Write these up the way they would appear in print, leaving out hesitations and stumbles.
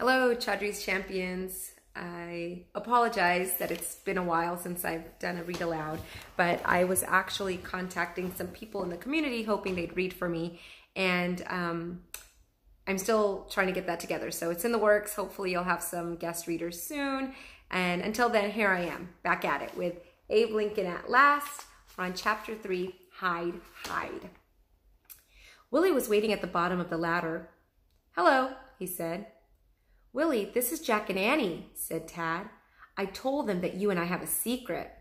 Hello, Chaudhry's champions. I apologize that it's been a while since I've done a read aloud, but I was actually contacting some people in the community hoping they'd read for me, and I'm still trying to get that together. So it's in the works. Hopefully you'll have some guest readers soon. And until then, here I am, back at it with Abe Lincoln at last. We're on chapter 3, Hide, Hide. Willie was waiting at the bottom of the ladder. "Hello," he said. "Willie, this is Jack and Annie," said Tad. "I told them that you and I have a secret."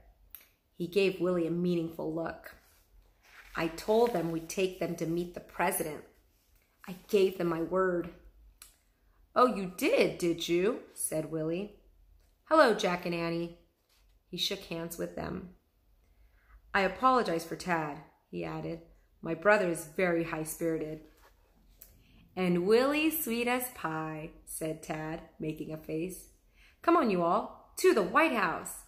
He gave Willie a meaningful look. "I told them we'd take them to meet the president. I gave them my word." "Oh, you did you?" said Willie. "Hello, Jack and Annie." He shook hands with them. "I apologize for Tad," he added. "My brother is very high-spirited." "And Willie's sweet as pie," said Tad, making a face. "Come on, you all, to the White House."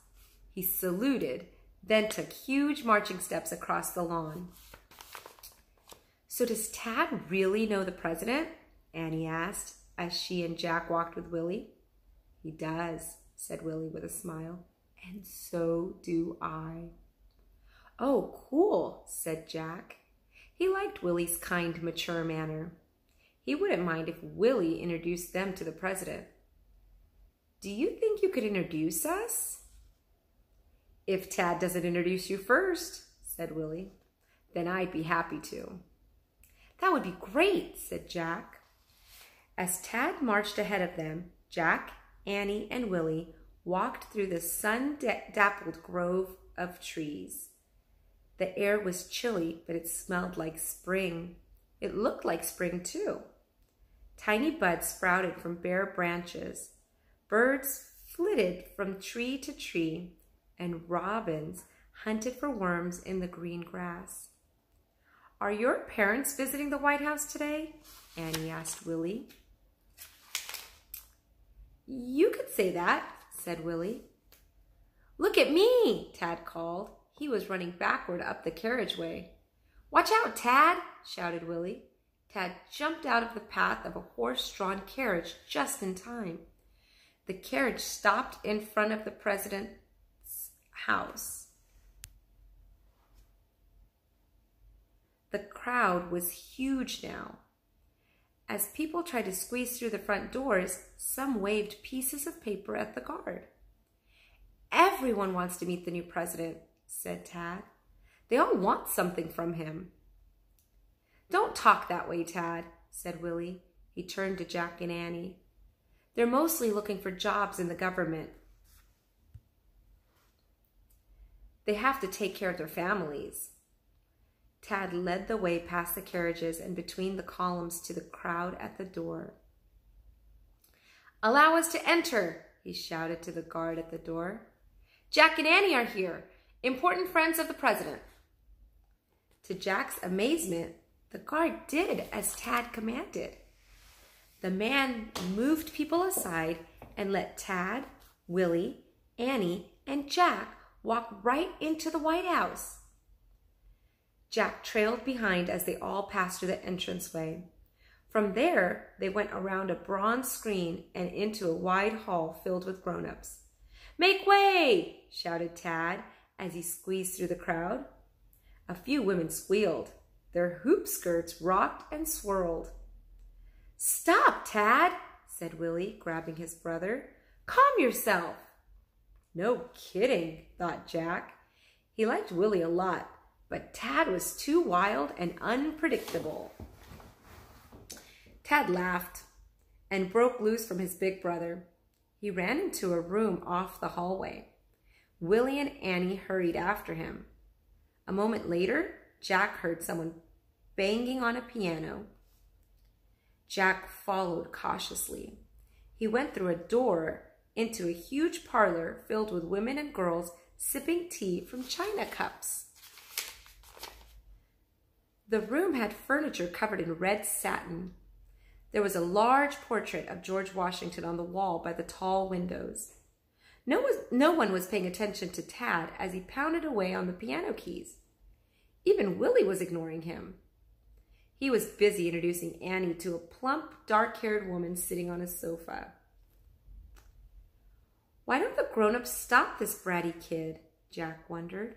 He saluted, then took huge marching steps across the lawn. "So does Tad really know the president?" Annie asked as she and Jack walked with Willie. "He does," said Willie with a smile. "And so do I." "Oh, cool," said Jack. He liked Willie's kind, mature manner. He wouldn't mind if Willie introduced them to the president. "Do you think you could introduce us?" "If Tad doesn't introduce you first," said Willie. "Then I'd be happy to." "That would be great," said Jack. As Tad marched ahead of them, Jack, Annie, and Willie walked through the sun-dappled grove of trees. The air was chilly, but it smelled like spring. It looked like spring, too. Tiny buds sprouted from bare branches. Birds flitted from tree to tree, and robins hunted for worms in the green grass. "Are your parents visiting the White House today?" Annie asked Willie. "You could say that," said Willie. "Look at me," Tad called. He was running backward up the carriageway. "Watch out, Tad," shouted Willie. Tad jumped out of the path of a horse-drawn carriage just in time. The carriage stopped in front of the president's house. The crowd was huge now. As people tried to squeeze through the front doors, some waved pieces of paper at the guard. "Everyone wants to meet the new president," said Tad. "They all want something from him." "Don't talk that way, Tad," said Willie. He turned to Jack and Annie. "They're mostly looking for jobs in the government. They have to take care of their families." Tad led the way past the carriages and between the columns to the crowd at the door. "Allow us to enter," he shouted to the guard at the door. "Jack and Annie are here, important friends of the president." To Jack's amazement, the guard did as Tad commanded. The man moved people aside and let Tad, Willie, Annie, and Jack walk right into the White House. Jack trailed behind as they all passed through the entranceway. From there, they went around a bronze screen and into a wide hall filled with grown-ups. "Make way!" shouted Tad as he squeezed through the crowd. A few women squealed. Their hoop skirts rocked and swirled. "Stop, Tad," said Willie, grabbing his brother. "Calm yourself." No kidding, thought Jack. He liked Willie a lot, but Tad was too wild and unpredictable. Tad laughed and broke loose from his big brother. He ran into a room off the hallway. Willie and Annie hurried after him. A moment later, Jack heard someone banging on a piano. Jack followed cautiously. He went through a door into a huge parlor filled with women and girls sipping tea from china cups. The room had furniture covered in red satin. There was a large portrait of George Washington on the wall by the tall windows. No one was paying attention to Tad as he pounded away on the piano keys. Even Willie was ignoring him. He was busy introducing Annie to a plump, dark-haired woman sitting on a sofa. Why don't the grown-ups stop this bratty kid? Jack wondered.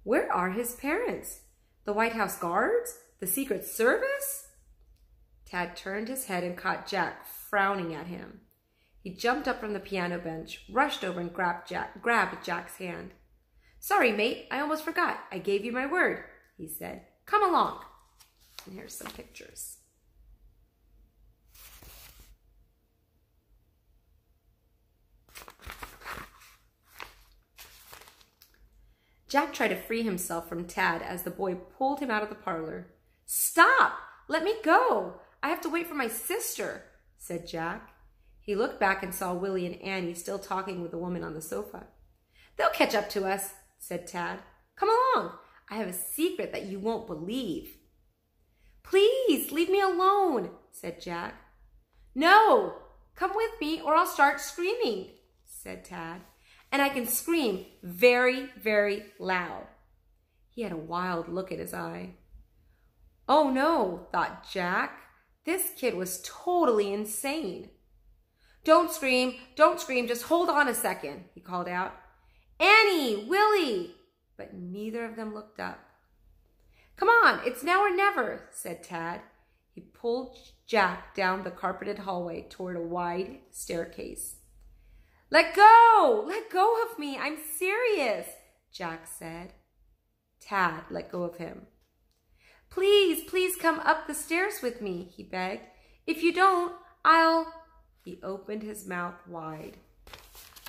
Where are his parents? The White House guards? The Secret Service? Tad turned his head and caught Jack frowning at him. He jumped up from the piano bench, rushed over and grabbed Jack's hand. Sorry, mate, I almost forgot. I gave you my word, he said. Come along. And here's some pictures. Jack tried to free himself from Tad as the boy pulled him out of the parlor. Stop! Let me go! I have to wait for my sister, said Jack. He looked back and saw Willie and Annie still talking with the woman on the sofa. They'll catch up to us, said Tad. Come along. I have a secret that you won't believe. Please, leave me alone, said Jack. No, come with me or I'll start screaming, said Tad. And I can scream very, very loud. He had a wild look at his eye. Oh no, thought Jack. This kid was totally insane. Don't scream, just hold on a second, he called out. Annie, Willie! But neither of them looked up. Come on, it's now or never, said Tad. He pulled Jack down the carpeted hallway toward a wide staircase. Let go of me, I'm serious, Jack said. Tad let go of him. Please come up the stairs with me, he begged. If you don't, He opened his mouth wide.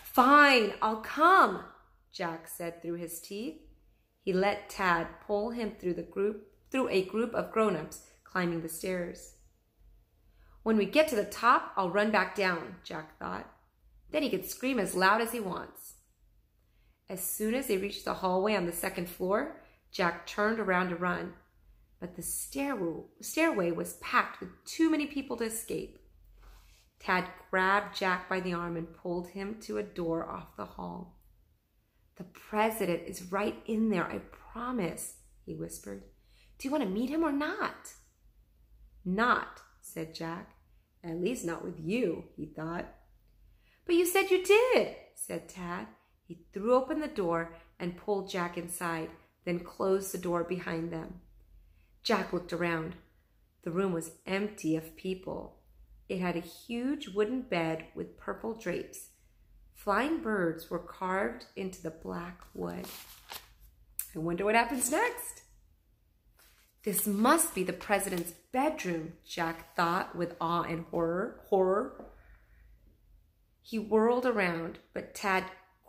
Fine, I'll come, Jack said through his teeth. He let Tad pull him through a group of grown-ups climbing the stairs. When we get to the top, I'll run back down, Jack thought. Then he could scream as loud as he wants. As soon as they reached the hallway on the second floor, Jack turned around to run. But the stairway was packed with too many people to escape. Tad grabbed Jack by the arm and pulled him to a door off the hall. The president is right in there, I promise, he whispered. Do you want to meet him or not? Not, said Jack. At least not with you, he thought. But you said you did, said Tad. He threw open the door and pulled Jack inside, then closed the door behind them. Jack looked around. The room was empty of people. It had a huge wooden bed with purple drapes. Flying birds were carved into the black wood. I wonder what happens next. This must be the president's bedroom, Jack thought with awe and horror. He whirled around, but Tad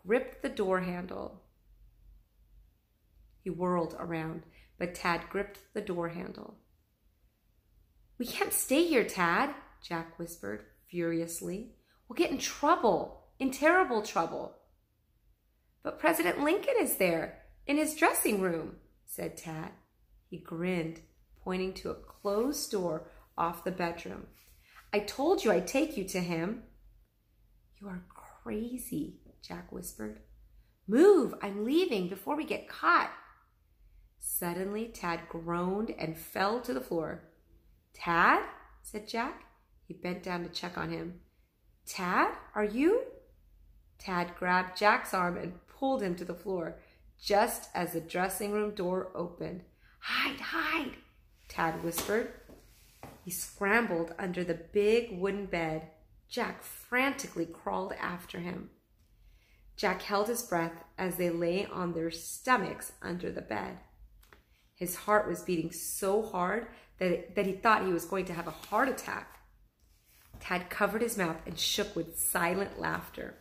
gripped the door handle. We can't stay here, Tad, Jack whispered furiously. We'll get in trouble, in terrible trouble. But President Lincoln is there, in his dressing room, said Tad. He grinned, pointing to a closed door off the bedroom. I told you I'd take you to him. You are crazy, Jack whispered. Move, I'm leaving before we get caught. Suddenly, Tad groaned and fell to the floor. Tad? Said Jack. He bent down to check on him. Tad, are you? Tad grabbed Jack's arm and pulled him to the floor, just as the dressing room door opened. Hide, Tad whispered. He scrambled under the big wooden bed. Jack frantically crawled after him. Jack held his breath as they lay on their stomachs under the bed. His heart was beating so hard that he thought he was going to have a heart attack. Tad covered his mouth and shook with silent laughter.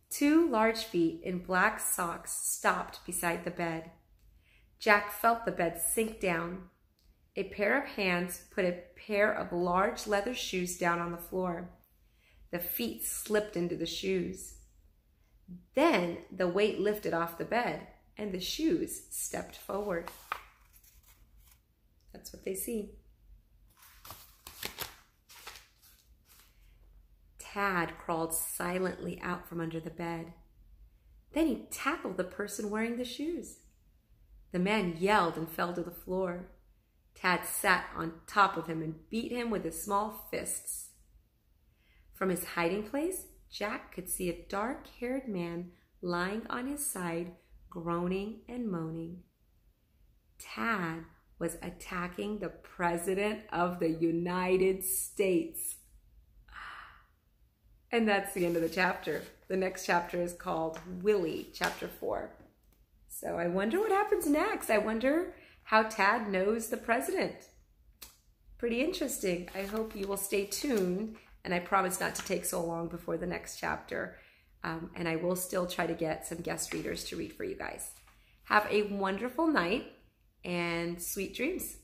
Two large feet in black socks stopped beside the bed. Jack felt the bed sink down. A pair of hands put a pair of large leather shoes down on the floor. The feet slipped into the shoes. Then the weight lifted off the bed and the shoes stepped forward. That's what they see. Tad crawled silently out from under the bed. Then he tackled the person wearing the shoes. The man yelled and fell to the floor. Tad sat on top of him and beat him with his small fists. From his hiding place, Jack could see a dark-haired man lying on his side, groaning and moaning. Tad was attacking the President of the United States. And that's the end of the chapter. The next chapter is called Willie, chapter 4. So I wonder what happens next. I wonder how Tad knows the president. Pretty interesting. I hope you will stay tuned, and I promise not to take so long before the next chapter. And I will still try to get some guest readers to read for you guys. Have a wonderful night and sweet dreams.